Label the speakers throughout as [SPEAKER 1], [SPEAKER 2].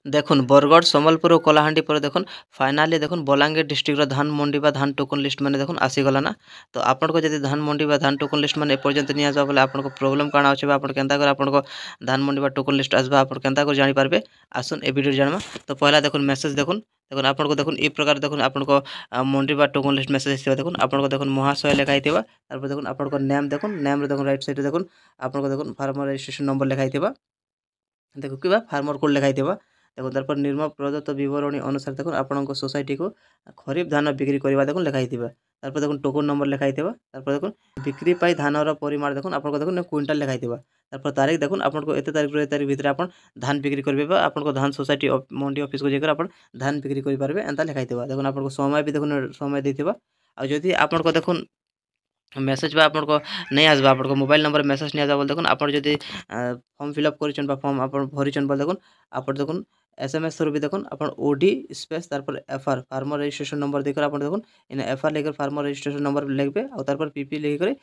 [SPEAKER 1] দেখুন বরগড় সম্বলপুর ও কলাহান্ডি পরে দেখুন ফাইনালি দেখুন বଲାଙ୍ଗୀର ডিস্ট্রিক্টର ଧାନ ମଣ୍ଡି ବା ଧାନ ଟୋକନ୍ ଲିଷ୍ଟ ମାନେ ଦେଖୁନ୍ ଆସିଗଲା ନା। ତ ଆପଣଙ୍କ ଯଦି ଧାନ ମଣ୍ଡି ବା ଧାନ ଟୋକନ୍ ଲିଷ୍ଟ ମାନେ ଏପର୍ଯ୍ୟନ୍ତ নিয়ে আসবা বলে আপনার প্রোবলেম কাଣା আছে বা আপনার কেনতা করে আপনার ধান মন্ডি বা টোকন লিষ্ট আসবা আপনার কেনতা করে জানিপারবে আসুন এ ভিডিও জানবা। তো পহলা দেখুন মেসেজ দেখুন দেখুন আপনার দেখুন এই প্রকার দেখুন আপনার মন্ডি বা টোকন লিষ্ট মেসেজ আসবে দেখুন আপনার দেখুন মহাশয় লেখা হইতিবা তারপর দেখুন আপনার নেম দেখুন রাইট সাইডে দেখুন আপনার দেখুন ফার্মার রেজিস্ট্রেশন নম্বর লেখা হইতিবা দেখুন কিবা ফার্মর কোড লেখা হইতিবা দেখুন তারপর নির্মা প্রদত্ত বিবরণী অনুসারে দেখুন আপনার সোসাইটি को खरीफ धान बिक्री करवा देखुन लेखा होइतिबा तारपर देखुन टोकन नंबर लेखा होइतिबा तारपर देखुन बिक्री पाई धानर परिमाण देखुन आपन देखुन क्विंटल लेखा होइतिबा तारपर तारीख देखुन आपन एते तारीख भीतर आपन धान बिक्री करबे बा आपन धान सोसाइटी मंडी ऑफिस को जेकर आपन धान बिक्री करि पारबे एंता लेखा होइतिबा देखुन आपन समय भी देखुन समय देतिबा आ जदी आपन देखुन मेसेज बा आपन नहीं आसबा आपन मोबाइल नंबर मेसेज नहीं आसबा बोल देखुन आपन जदी फॉर्म फिलअप करिछन बा फॉर्म आपन भरिछन बोल देखुन आपन देखुन एसएमएस थ्रू भी देखुन अपन ओडी स्पेस तारपर एफआर फार्मर रजिस्ट्रेशन नंबर देकर अपन देखुन इन एफआर लेकर फार्मर रजिस्ट्रेशन नंबर लिखबे और तारपर पीपी लेकर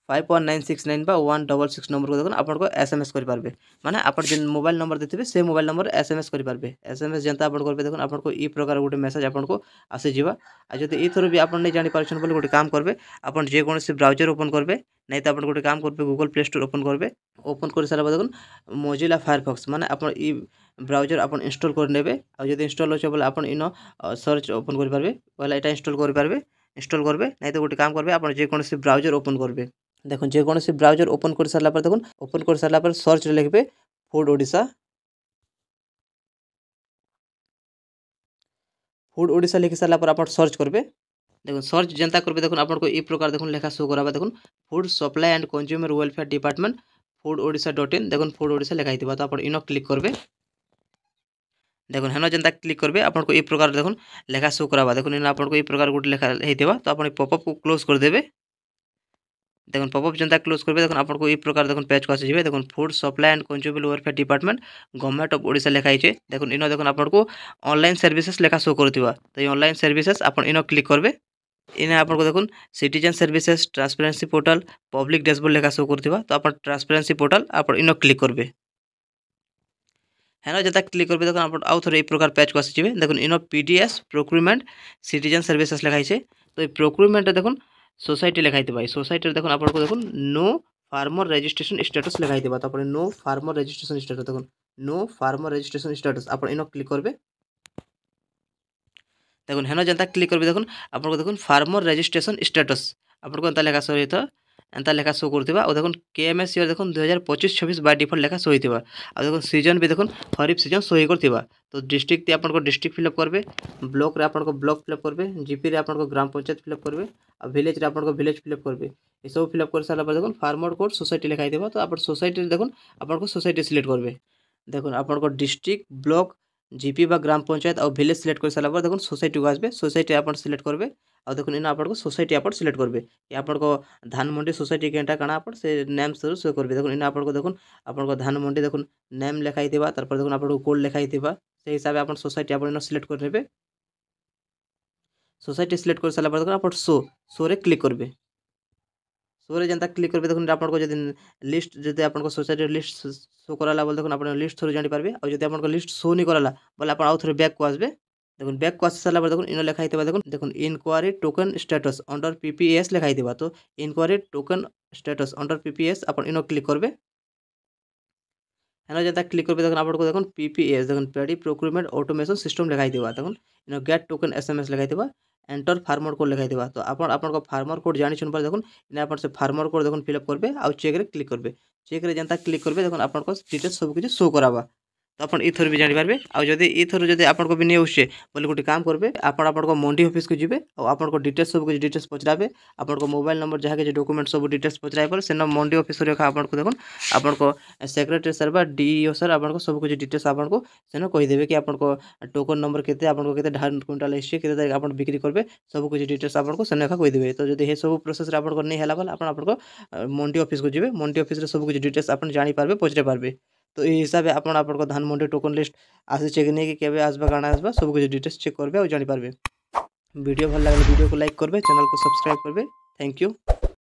[SPEAKER 1] 51969 बा 166 नंबर को देखुन अपन एसएमएस करि पारबे माने अपन जिन मोबाइल नंबर देथिबे से मोबाइल नंबर एसएमएस करि पारबे एसएमएस जनता अपन करबे देखुन अपन ई प्रकार गोटे मेसेज अपन आसी जिवा आ जदि ई थरो भी अपन नहीं जानि पारछन बोले गोटे काम करबे अपन जे कोनोसी ब्राउजर ओपन करबे नहीं तो अपन गोटे काम करबे गूगल प्ले स्टोर ओपन करबे ओपन कर सारा बाद देखुन मोजिला फायरफॉक्स माने अपन ई ब्राउजर अपन इंस्टॉल कर नेबे आ जदि इंस्टॉल होछ बोले अपन इनो सर्च ओपन करि पारबे पहला एटा इंस्टॉल करि पारबे इंस्टॉल करबे नहीं तो गोटे काम करबे अपन जे कोनोसी ब्राउजर ओपन करबे देखुन जे कोनोसी ब्राउजर ओपन कर सारला पर देखुन ओपन कर सारला पर सर्च रे लिखबे फूड ओडिशा लिखि सारला पर अपन सर्च करबे देखुन सर्च जनता करबे देखुन आपन को ई प्रकार देखुन लेखा शो कराबा देखुन food supply and consumer welfare department foododisha.in देखुन फूड ओडिशा लेखा हितिबा तो अपन इनो क्लिक करबे देखुन हेनो जनता क्लिक करबे आपन को ई प्रकार देखुन लेखा शो कराबा देखुन इन आपन को ई प्रकार गुट लेखा हितिबा तो अपन पॉपअप को क्लोज कर देबे देखुन पॉपअप जनता क्लोज करबे देखुन आपन को ई प्रकार देखुन पेज को आसी जिवे देखुन food supply and consumer welfare department government of Odisha लेखा हिचे देखुन इनो देखुन आपन को ऑनलाइन सर्विसेज लेखा शो करतिबा तो ई ऑनलाइन सर्विसेज अपन इनो क्लिक करबे इने आपन को देखुन citizen services transparency portal public dashboard लेखा शो करतिबा तो अपन ट्रांसपेरेंसी पोर्टल अपन इनो क्लिक करबे हेनो जता क्लिक करबे देखुन अपन आउ थोर ए प्रकार पेज को आसी जिवे देखुन इनो पीडीएस प्रोक्यूरमेंट सिटीजन सर्विसेज लेखा हिचे तो ई प्रोक्यूरमेंट देखुन सोसाइटी लेखा हिते भाई सोसाइटी देखुन आपन को देखुन नो फार्मर रजिस्ट्रेशन स्टेटस लेखा हिते तो अपन नो फार्मर रजिस्ट्रेशन स्टेटस देखुन नो फार्मर रजिस्ट्रेशन स्टेटस अपन इनो क्लिक करबे देखुन हेनो जनता क्लिक करबे देखुन आपन को देखुन फार्मर रजिस्ट्रेशन स्टेटस आपन को एंता लेखा सो हित एंता लेखा शो करथिबा और देखुन केएमएस ईयर देखुन 2025-26 बाय डिफॉल्ट लेखा शो होइतिबा और देखुन सीजन भी देखुन खरीफ सीजन शो होई करथिबा तो डिस्ट्रिक्ट ते आपन को डिस्ट्रिक्ट फिलअप करबे ब्लॉक रे आपन को ब्लॉक फिलअप करबे जीपी रे आपन को ग्राम पंचायत फिलअप करबे और विलेज रे आपन को विलेज फिलअप करबे ए सब फिलअप कर साला पर देखुन फार्मर कोड सोसाइटी लेखा हितिबा तो आपन सोसाइटी देखुन आपन को सोसाइटी सिलेक्ट करबे देखुन आपन को डिस्ट्रिक्ट ब्लॉक जीपी बा ग्राम पंचायत और विलेज सिलेक्ट कर सारा पर देखुन सोसाइटी को आसबे सोसाइटी आपन सिलेक्ट करबे और देखुन इन आपन को सोसाइटी आपन सिलेक्ट करबे कि आपन को धान मंडी सोसाइटी केनटा काना आपन से नेम से शो करबे देखुन इन आपन को धान मंडी देखुन नेम लेखा हितिबा तारपर देखुन आपन को कोड लेखा हितिबा से हिसाब आपन सोसाइटी आपन सिलेक्ट कर नेबे सोसाइटी सिलेक्ट कर सारा पर देखुन आपन शो रे क्लिक करबे शो रे जनता क्लिक करबे देखुन आपन को जदी लिस्ट जदी आपन को सोसाइटी लिस्ट शो कराला बोल देखुन आपन लिस्ट थ्रू जानि पारबे और जदी आपन को लिस्ट शो नहीं कराला बोले आपन आउ थ्रू बैक को आसबे देखुन बैक को आसी साला पर देखुन इनो लेखा हितिबा देखुन inquiry token status under PPS लेखा हितिबा तो inquiry token status under PPS आपन इनो क्लिक करबे हेनो जता क्लिक करबे देखुन आपन को देखुन पीपीएस देखुन पेडी प्रोक्यूरमेंट ऑटोमेशन सिस्टम लेखा हितिबा देखुन इनो गेट टोकन एसएमएस लेखा हितिबा एंटर फार्मर कोड लेखा हितिबा तो आपन को फार्मर कोड जानि छन पर देखुन इन आपन से फार्मर कोड देखुन फिलअप करबे आ चेक रे क्लिक करबे चेक रे जनता क्लिक करबे देखुन आपन को डिटेल्स सब कुछ शो कराबा तो अपन इथर भी जानि पारबे आ जदी इथर जदी आपन को भी नहीं होछे बोले गोटे काम करबे आपन को मंडी ऑफिस को जिबे और आपन को डिटेल्स सब कुछ डिटेल्स पचराबे आपन को मोबाइल नंबर जहा के डॉक्यूमेंट सब डिटेल्स पचराय पर सेना मंडी ऑफिस रे आपन को देखुन आपन को सेक्रेटरी सर बा डीईओ सर आपन को सब कुछ डिटेल्स आपन को सेना कहि देबे कि आपन को टोकन नंबर केते आपन को केते धान क्विंटल हिस्से केते तारीख आपन बिक्री करबे सब कुछ डिटेल्स आपन को सेना कहि देबे तो जदी हे सब प्रोसेस रे आपन को नहीं हला बल आपन को मंडी ऑफिस को जिबे मंडी ऑफिस रे सब कुछ डिटेल्स आपन जानि पारबे पचरे पारबे तो ये हिसाब से आपन को धान मंडी टोकन लिस्ट आसी चेक नहीं कि केबे आसबा काना आसबा सब कुछ डिटेल्स चेक करबे और जानि पारबे वीडियो भल लागले वीडियो को लाइक करबे चैनल को सब्सक्राइब करबे थैंक यू।